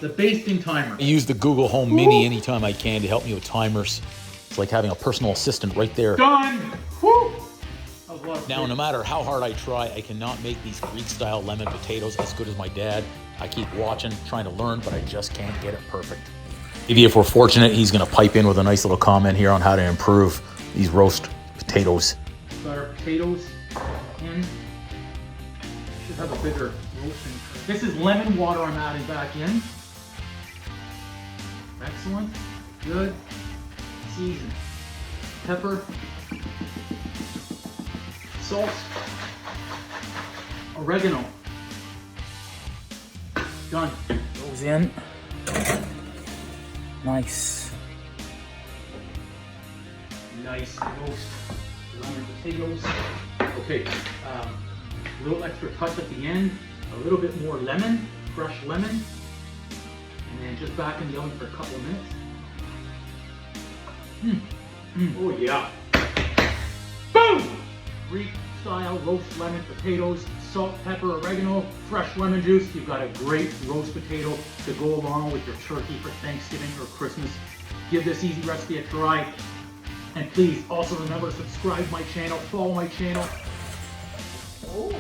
the basting timer. I use the Google Home Mini anytime I can to help me with timers. It's like having a personal assistant right there. Done. Woo. Now, no matter how hard I try, I cannot make these Greek-style lemon potatoes as good as my dad. I keep watching, trying to learn, but I just can't get it perfect. Maybe if we're fortunate, he's gonna pipe in with a nice little comment here on how to improve these roast potatoes. Got our potatoes in. Should have a bigger roasting. This is lemon water I'm adding back in. Excellent. Good. Season. Pepper. Salt. Oregano. Done. Goes in. Nice. Nice roast lemon potatoes. Okay, a little extra touch at the end, a little bit more lemon, fresh lemon, and then just back in the oven for a couple of minutes. Oh yeah. Boom! Greek style roast lemon potatoes, salt, pepper, oregano, fresh lemon juice. You've got a great roast potato to go along with your turkey for Thanksgiving or Christmas. Give this easy recipe a try. And please also remember to subscribe my channel, follow my channel. Oh.